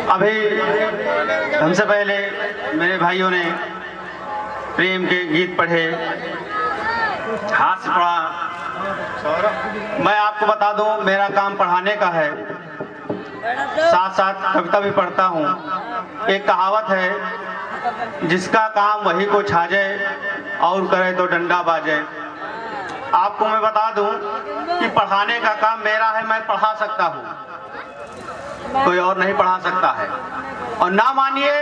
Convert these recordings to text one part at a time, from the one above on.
अभी हमसे पहले मेरे भाइयों ने प्रेम के गीत पढ़े, हास्य पढ़ा। मैं आपको बता दूं, मेरा काम पढ़ाने का है, साथ साथ कविता भी पढ़ता हूँ। एक कहावत है, जिसका काम वही को छाजे और करे तो डंडा बाजे। आपको मैं बता दूं कि पढ़ाने का काम मेरा है, मैं पढ़ा सकता हूँ, कोई और नहीं पढ़ा सकता है। और ना मानिए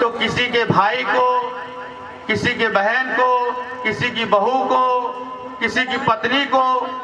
तो किसी के भाई को, किसी के बहन को, किसी की बहू को, किसी की पत्नी को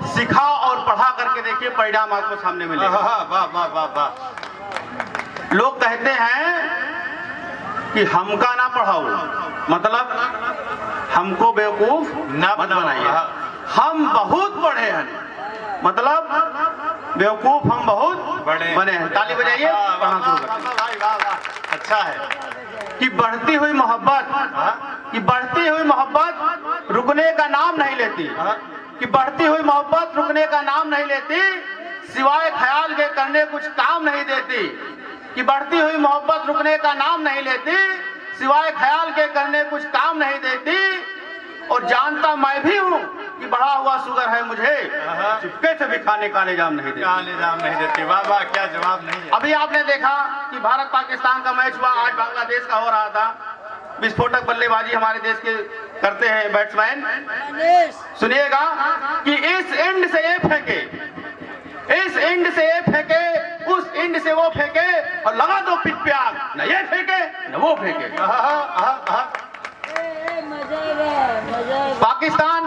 सिखा और पढ़ा करके देखिए, परिणाम आपको सामने मिलेगा। वाह वाह वाह वाह। लोग कहते हैं कि हमका ना पढ़ाओ, मतलब हमको बेवकूफ ना मत बनाइए। हम बहुत पढ़े हैं, मतलब बेवकूफ हम बहुत बने हैं। ताली बजाइए, पढ़ना शुरू करें। भाई वाह वाह, अच्छा है। कि बढ़ती हुई मोहब्बत रुकने का नाम नहीं लेती, कि बढ़ती हुई मोहब्बत रुकने का नाम नहीं लेती, सिवाय ख्याल के करने कुछ काम नहीं देती। कि बढ़ती हुई मोहब्बत रुकने का नाम नहीं लेती, सिवाय ख्याल के करने कुछ काम नहीं देती। और जानता मैं भी हूँ कि बढ़ा हुआ शुगर है मुझे, चुपके से भी खाने का निजाम नहीं देती। वाह वाह, क्या जवाब नहीं है। अभी आपने देखा कि भारत पाकिस्तान का मैच हुआ, आज बांग्लादेश का हो रहा था। विस्फोटक बल्लेबाजी हमारे देश के करते हैं बैट्समैन। सुनिएगा कि इस एंड से ये फेंके, इस एंड से ये फेंके, उस एंड से वो फेंके, और लगा दो पिच पे आग, न ये फेंके न वो फेंके। पाकिस्तान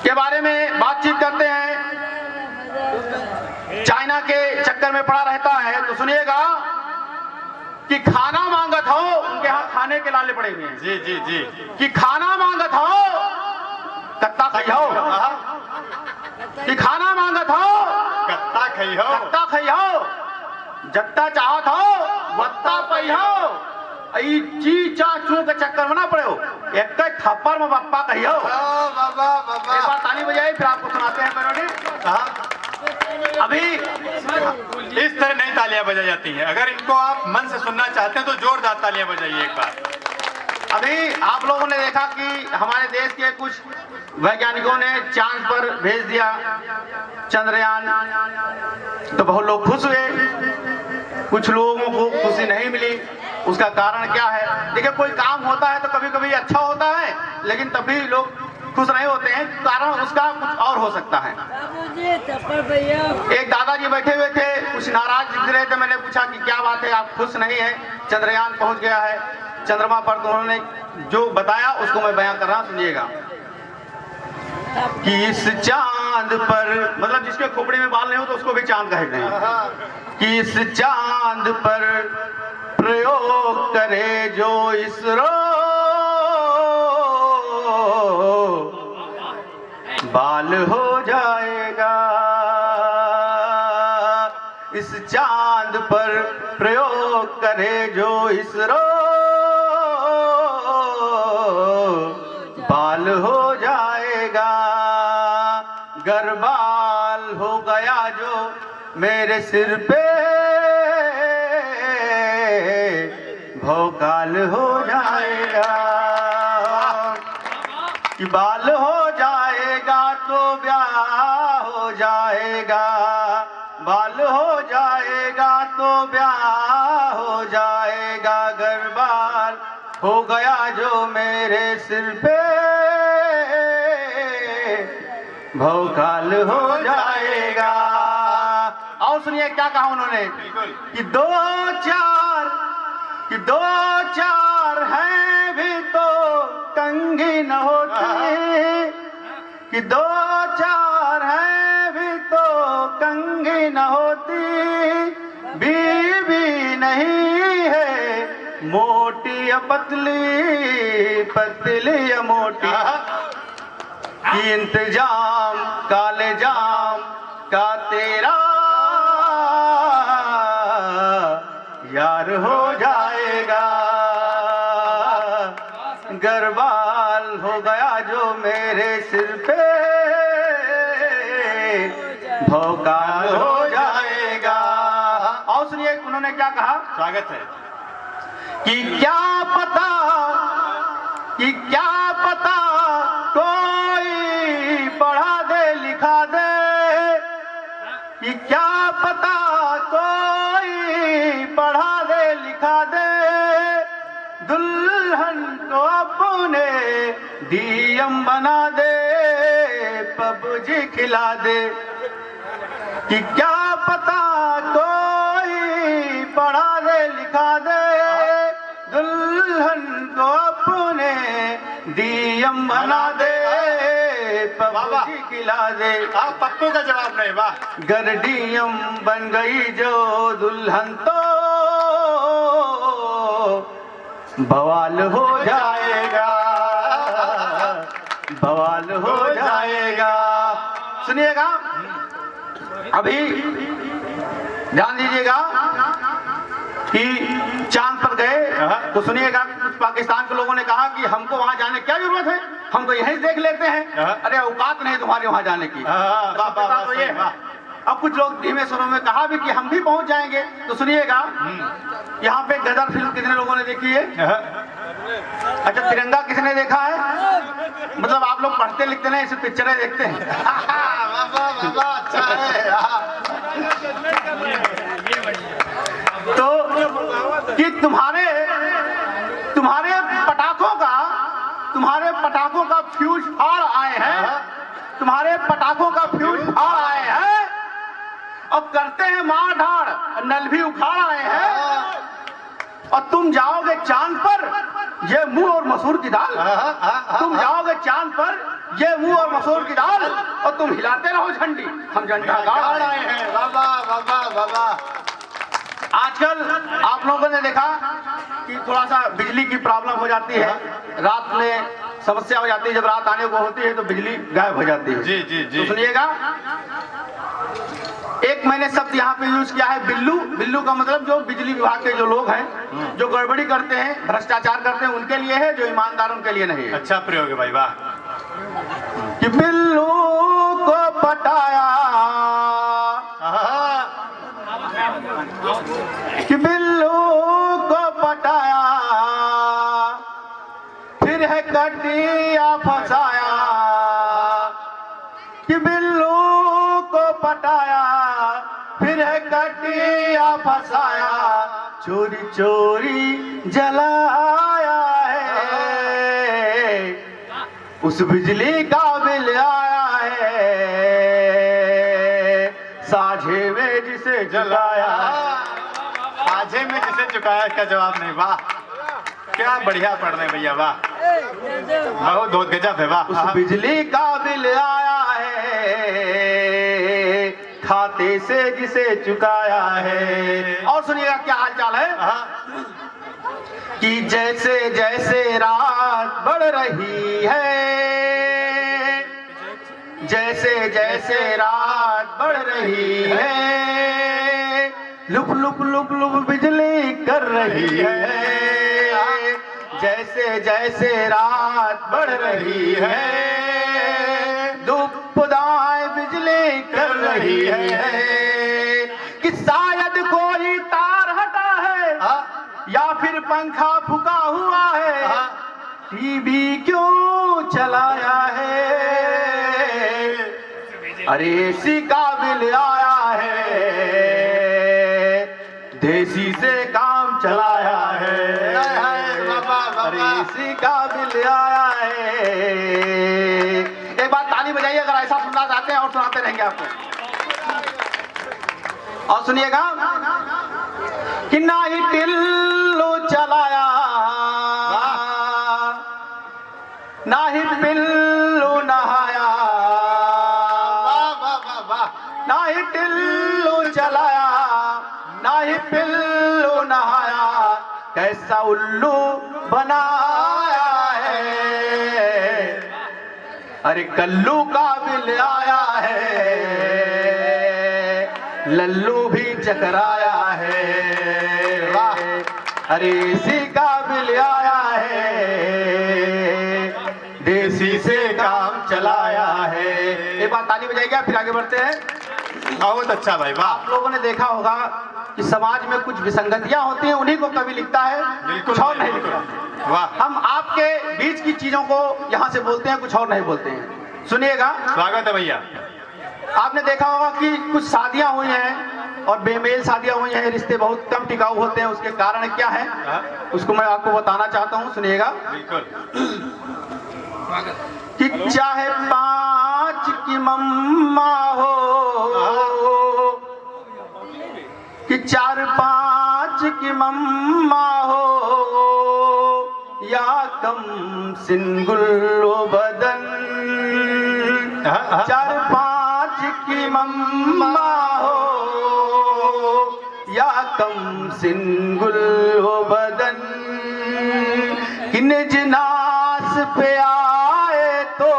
के बारे में बातचीत करते हैं, चाइना के चक्कर में पड़ा रहता है। तो सुनिएगा कि खाना मांगत हो, उनके यहाँ खाने के लाले पड़े हुए हैं। जी जी जी। कि खाना मांगत हो, कत्ता खइयो, कि खाना मांगत हो, कत्ता खइयो, जत्ता चाहत हो वत्ता पहियो। ची चा चू के चक्कर में ना पड़े हो, एक थप्पड़ में बप्पा कहियो। एक बार ताली बजाइए, फिर आपको सुनाते हैं पैरोडी। अभी इस तरह नहीं तालियां बजाई जाती हैं। अगर इनको आप मन से सुनना चाहते हैं तो जोरदार तालियां बजाइए एक बार। अभी आप लोगों ने देखा कि हमारे देश के कुछ वैज्ञानिकों ने चांद पर भेज दिया चंद्रयान, तो बहुत लोग खुश हुए, कुछ लोगों को खुशी नहीं मिली। उसका कारण क्या है? देखिए, कोई काम होता है तो कभी कभी अच्छा होता है, लेकिन तभी लोग खुश नहीं होते हैं, कारण उसका कुछ और हो सकता है। एक दादाजी बैठे हुए थे, कुछ नाराज दिख रहे थे। मैंने पूछा कि क्या बात है, आप खुश नहीं है? चंद्रयान पहुंच गया है चंद्रमा पर। तो उन्होंने जो बताया उसको मैं बयां कर रहा हूं, सुनिएगा। कि इस चांद पर, मतलब जिसके खोपड़ी में बाल नहीं हो तो उसको भी चांद कहते हैं। कि इस चांद पर प्रयोग करे जो इसरो, बाल हो जाएगा। इस चांद पर प्रयोग करे जो इसरो, बाल हो जाएगा। गरबाल हो गया जो मेरे सिर पे, भौकाल हो जाएगा। कि बाल हो जाएगा तो ब्याह हो जाएगा, बाल हो जाएगा तो ब्याह हो जाएगा। गरबाल हो गया जो मेरे सिर पे, भौकाल हो जाएगा। और सुनिए क्या कहा उन्होंने, कि दो चार हैं भी तो कंगी न होती, कि दो चार हैं भी तो कंगी न होती। बीवी नहीं है मोटी या पतली, पतली या मोटी। कि इंतजाम काले जाम का तेरा यार हो जाएगा। गरबाल हो गया जो मेरे सिर पे, भौकाल हो जाएगा। और और सुनिए उन्होंने क्या कहा, स्वागत है। कि क्या पता कोई पढ़ा दे लिखा दे, कि क्या पता कोई पढ़ा दे लिखा दे, दुल्हन को अपने डीएम बना दे, पबजी खिला दे। कि क्या पता कोई पढ़ा दे लिखा दे, दुल्हन को अपने डीएम बना दे, पबजी खिला दे। आप पप्पू का जवाब नहीं, वाह। गर डीएम बन गई जो दुल्हन तो बवाल हो जाएगा, बवाल हो जाएगा। सुनिएगा, अभी ध्यान दीजिएगा कि चांद पर गए तो सुनिएगा, कुछ पाकिस्तान के लोगों ने कहा कि हमको वहां जाने की क्या जरूरत है, हम तो यहीं देख लेते हैं, अरे औकात नहीं तुम्हारी वहां जाने की। तो ये अब कुछ लोग धीमे स्वरों में कहा भी कि हम भी पहुंच जाएंगे। तो सुनिएगा, यहाँ पे गदर फिल्म कितने लोगों ने देखी है? अच्छा, तिरंगा किसने देखा है? मतलब आप लोग पढ़ते लिखते नहीं, इसे पिक्चरें देखते हैं। अच्छा है। तो कि तुम्हारे पटाखों का फ्यूज फाड़ आए हैं, तुम्हारे पटाखों का फ्यूज फाड़ आए हैं, अब करते हैं मार ढाड़, नल भी उखाड़ आए हैं, और तुम जाओगे चांद पर, ये मुंह और मसूर की दाल। तुम जाओगे चांद पर, ये मुंह और मसूर की दाल, और तुम हिलाते रहो झंडी, हम झंडा गाड़ आए हैं। बाबा बाबा बाबा। आजकल आप लोगों ने देखा कि थोड़ा सा बिजली की प्रॉब्लम हो जाती है, रात में समस्या हो जाती है, जब रात आने को होती है तो बिजली गायब हो जाती है। जी जी जी। तो सुनिएगा, एक मैंने शब्द यहाँ पे यूज किया है, बिल्लू। बिल्लू का मतलब जो बिजली विभाग के जो लोग हैं, जो गड़बड़ी करते हैं, भ्रष्टाचार करते हैं, उनके लिए है, जो ईमानदार उनके लिए नहीं है। अच्छा प्रयोग है भाई, वाह। कि बिल्लू को पटाया, कि बिल्लू को पटाया, फिर है कटिया फंसाया, कि बिल्लू को पटाया, फिर है कटिया फंसाया, चोरी चोरी जलाया है, उस बिजली का बिल आया है, साझे में जिसे जलाया। साझे में जिसे चुकाया, क्या जवाब नहीं, वाह। क्या बढ़िया पढ़ रहे भैया, वाह, बहुत गजब है, वाह। उस बिजली का बिल आया है, खाते से जिसे चुकाया है। और सुनिएगा क्या हाल चाल है, कि जैसे जैसे रात बढ़ रही है, जैसे जैसे रात बढ़ रही है, लुप लुप लुप लुप बिजली कर रही है, जैसे जैसे रात बढ़ रही है, दुपदाएं बिजली कर रही है, कि शायद कोई तार हटा है, या फिर पंखा फूका हुआ है, टीवी क्यों चलाया है, अरे एसी का बिल आया है, देसी से काम चलाया है, अरे एसी का बिल आया है। एक बार ताली बजाइए अगर ऐसा सुनना चाहते हैं, और सुनाते रहेंगे आपको। और सुनिएगा, कि ना ही टिल्लू चलाया, ना ही पिल्लू नहाया, ना ही टिल्लू चलाया, ना ही पिल्लू नहाया, कैसा उल्लू बनाया है, अरे कल्लू का बिल आया है, लल्लू भी चकराया है, वाह, अरे इसी का बिल आया है, देसी से काम चलाया है। एक बार ताली बजाइएगा, फिर आगे बढ़ते हैं। बहुत अच्छा भाई, वाह। आप लोगों ने देखा होगा कि समाज में कुछ विसंगतियां होती हैं, उन्हीं को कवि लिखता है, कुछ और नहीं लिखता। वाह। हम आपके बीच की चीजों को यहाँ से बोलते हैं, कुछ और नहीं बोलते हैं। सुनिएगा। स्वागत है भैया। आपने देखा होगा कि कुछ शादियां हुई हैं और बेमेल शादियां हुई हैं, रिश्ते बहुत कम टिकाऊ होते हैं। उसके कारण क्या है उसको मैं आपको बताना चाहता हूँ, सुनिएगा। बिल्कुल। कि चाहे 5 की मम्मा हो, कि 4-5 की मम्मा हो, या कम सिंगुल्लो बदन। 4-5 की मम्मा हो, या कम सिंगुल्लो बदन। कि निज नास पे आए तो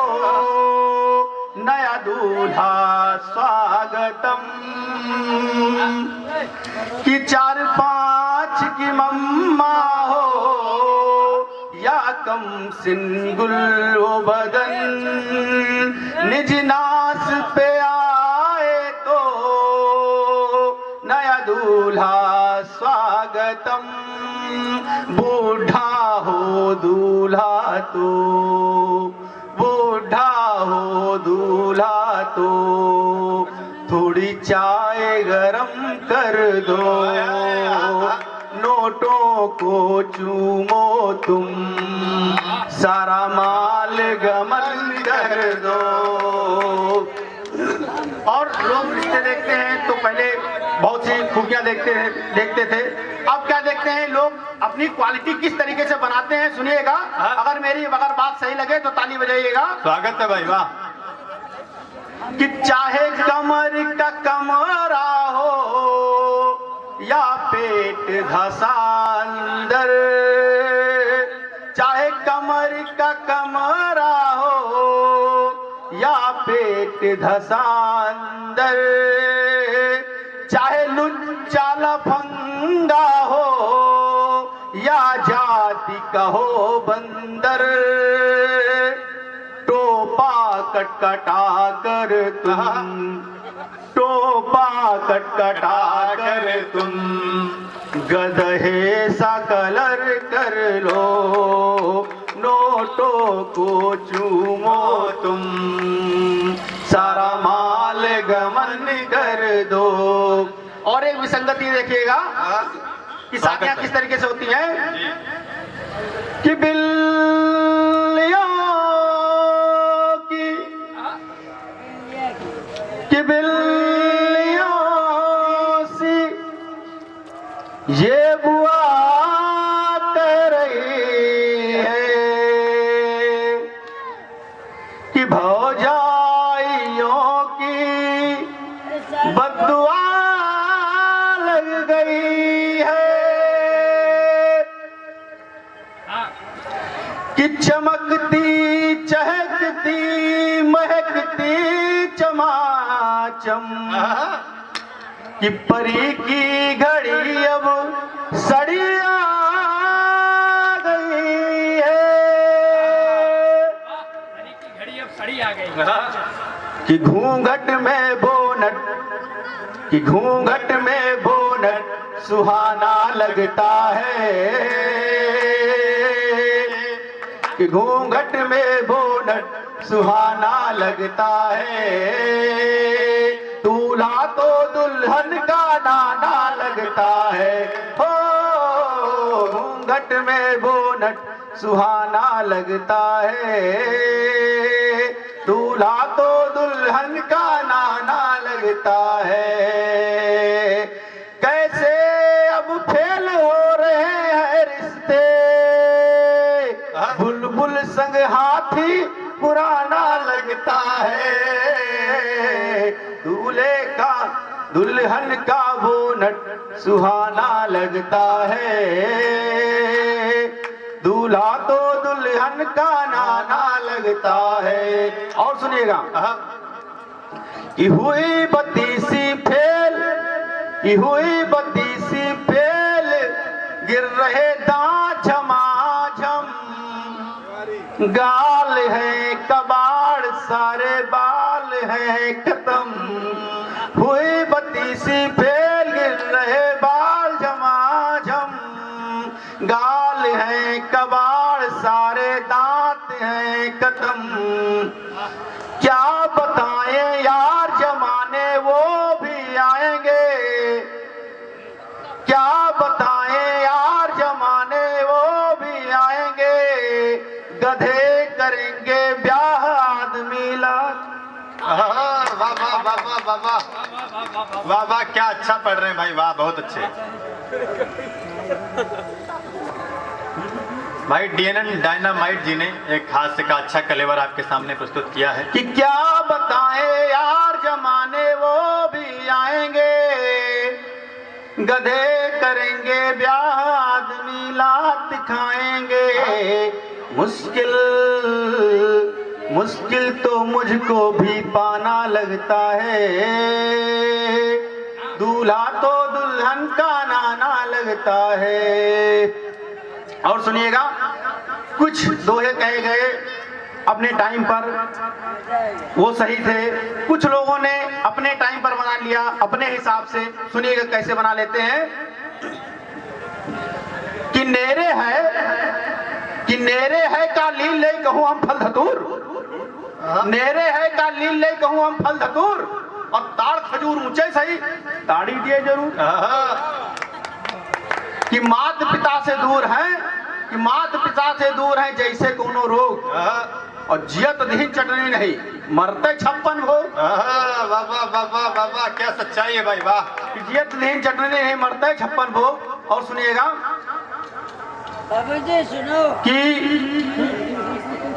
नया दूल्हा स्वागतम। कि 4-5 की मम्मा हो, या कम सिंगुल्लो बदन। निज नास पे आए तो नया दूल्हा स्वागतम। बूढ़ा हो दूल्हा तो, बूढ़ा हो दूल्हा तो, थोड़ी चाय गरम कर दो। नोटों को चूमो तुम, सारा माल गमन कर दो। और लोग रिश्ते देखते हैं तो पहले बहुत सी खूबियां देखते थे। अब क्या देखते हैं लोग, अपनी क्वालिटी किस तरीके से बनाते हैं। सुनिएगा। अगर बात सही लगे तो ताली बजाइएगा। स्वागत है भाई, वाह। कि चाहे कमर का कमरा हो, या पेट धसा अंदर। चाहे कमर का कमरा हो, या पेट धसा अंदर। चाहे लुच्चा लफंगा हो, या जाति का हो बंदर। टोपा कटकटा कर तुम, टोपा कटकटा कर तुम, गधे सा कलर कर लो। नोटों को चूमो तुम, सारा माल गमन कर दो। और एक विसंगति देखिएगा कि शादियां किस तरीके से होती हैं। कि बिल्लियों कि बिल्लियों सी ये बुआ कह रही है, कि भौजाइयों की बद्दुआ लग गई है। कि चमकती चहकती महकती चमाचम, कि परी की घड़ी अब सड़िया गई है। परी की घड़ी अब सड़ी आ गई। कि घूंघट में बोनट, कि घूंघट में बोनट सुहाना लगता है। कि घूंघट में बोनट सुहाना लगता है। दूल्हा तो दुल्हन का नाना लगता है। हो घूंघट में बोनट सुहाना लगता है। दूल्हा तो दुल्हन का नाना लगता है। कैसे अब फेल हो रहे हैं रिश्ते, बुलबुल संग हाथी पुराना लगता है। दूल्हे का दुल्हन का बोनट सुहाना लगता है। दूल्हा तो दुल्हन का नाना लगता है। और सुनिएगा। कि हुई बत्ती सी फेल, कि हुई बत्ती सी फेल, गिर रहे दांत झमाझम। गाल है कबाड़ सारे बाल है खत्म। हुई कुर्सी फेल गिर रहे बाल झमाझम, गाल है कबाड़ सारे दांत हैं कतम। क्या बताएं यार जमाने वो भी आएंगे, क्या बताएं यार जमाने वो भी आएंगे, गधे करेंगे ब्याह आदमी लात। वाह वाह वाह वाह वाह वाह वाह वाह, क्या अच्छा पढ़ रहे हैं भाई, वाह बहुत अच्छे। भाई डीएनएन डायनामाइट जी ने एक हास्य का अच्छा कलेवर आपके सामने प्रस्तुत किया है कि क्या बताएं यार जमाने वो भी आएंगे, गधे करेंगे ब्याह आदमी लात खाएंगे। मुश्किल मुश्किल तो मुझको भी पाना लगता है, दूल्हा तो दुल्हन का नाना लगता है। और सुनिएगा, कुछ दोहे कहे गए अपने टाइम पर, वो सही थे, कुछ लोगों ने अपने टाइम पर बना लिया अपने हिसाब से। सुनिएगा कैसे बना लेते हैं कि नेरे है का लील ले कहूं हम फल धतूर, नेरे है का लील ले कहूं हम फल धतूर, और ताड़ खजूर ऊंचे सही ताड़ी दिए जरूर। कि मात पिता से दूर है, कि मात पिता से दूर है जैसे कोनो रोग, और जियत दही चटनी नहीं मरते 56 भोग। वाह वाह वाह वाह वाह वाह, क्या सच्चाई है भाई, वाह। कि जियत दही चटनी नहीं मरते 56 भोग। और सुनिएगा सुनो कि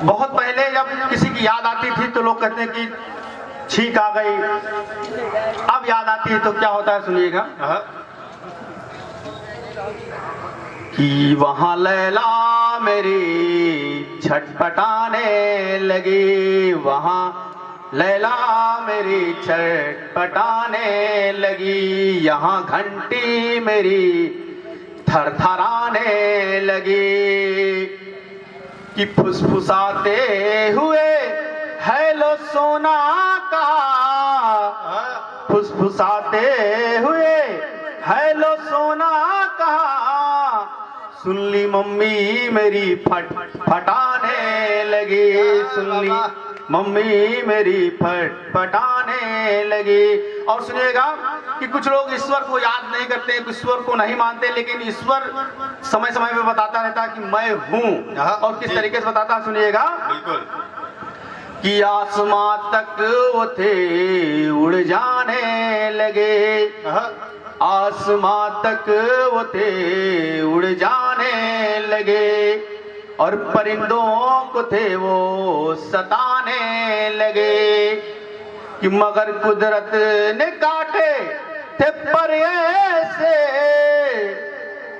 बहुत पहले जब किसी की याद आती थी तो लोग कहते हैं कि छींक आ गई, अब याद आती है तो क्या होता है सुनिएगा कि वहां लैला मेरी छटपटाने लगी, वहां लैला मेरी छटपटाने लगी, यहाँ घंटी मेरी थरथराने लगी। कि फुसफुसाते हुए हेलो सोना का, फुसफुसाते हुए हेलो सोना का, सुन ली मम्मी मेरी फटाने लगी, सुन ली मम्मी मेरी फटाने लगी। और सुनिएगा कि कुछ लोग ईश्वर को याद नहीं करते, ईश्वर को नहीं मानते, लेकिन ईश्वर समय समय पे बताता रहता है कि मैं हूँ। और किस तरीके से बताता है सुनिएगा, बिल्कुल। कि आसमां तक वो थे उड़ जाने लगे, आसमां तक वो थे उड़ जाने लगे, और परिंदों को थे वो सताने लगे। कि मगर कुदरत ने काटे थे पर ऐसे,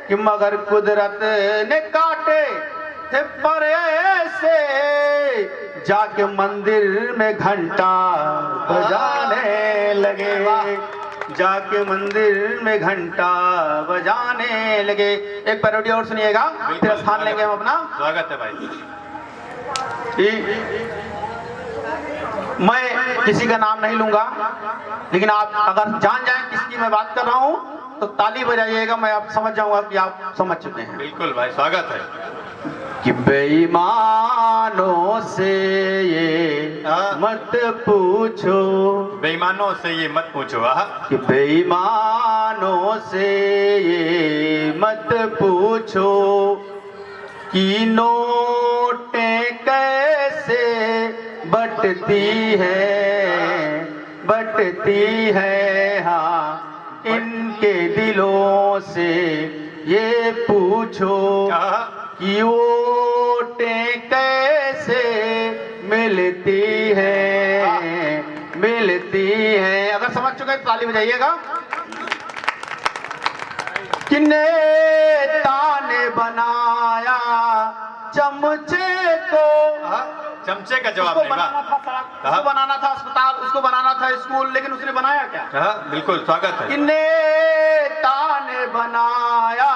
कि मगर कुदरत ने काटे थे पर ऐसे, जाके मंदिर में घंटा बजाने लगे, जाके मंदिर में घंटा बजाने लगे। एक पैरोडी और सुनिएगा, फिर स्थान लेंगे हम अपना। स्वागत है भाई। मैं किसी का नाम नहीं लूंगा, लेकिन आप अगर जान जाएं किसकी मैं बात कर रहा हूं तो ताली बजाइएगा, मैं आप समझ जाऊंगा कि आप समझ चुके हैं। बिल्कुल भाई, स्वागत है। कि बेईमानों से ये मत पूछो, बेईमानों से ये मत पूछो। कि बेईमानों से ये मत पूछो, कि नोटें कैसे बटती है हाँ इनके दिलों से ये पूछो, कि वोटें कैसे मिलती है। अगर समझ चुके तो ताली बजाइएगा। कि नेता ने बनाया चमचे को, चमचे का जवाब उसको नहीं। बनाना था सड़क, उसको बनाना था अस्पताल, उसको बनाना था स्कूल, लेकिन उसने बनाया क्या? बिल्कुल स्वागत है। कि नेता ने बनाया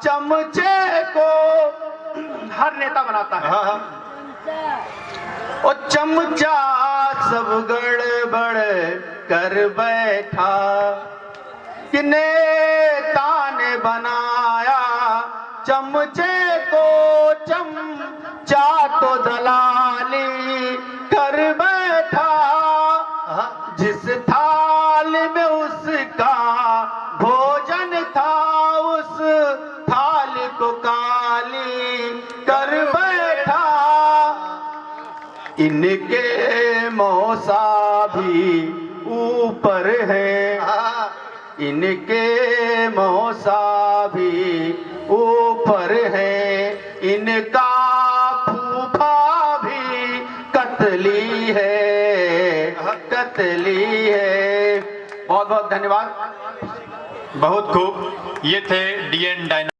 चमचे को, हर नेता बनाता है, और चमचा सब गड़बड़ कर बैठा, कि नेता ने बनाया चमचे को चमचा तो दलाली कर बैठा, जिस थाल में उसका भोजन था उस थाल को काली कर बैठा। इनके मौसा भी ऊपर है, इनके मौसा भी ऊपर है, इनका फूफा भी कतली है, कतली है। बहुत बहुत धन्यवाद। बहुत खूब। ये थे DN डायना।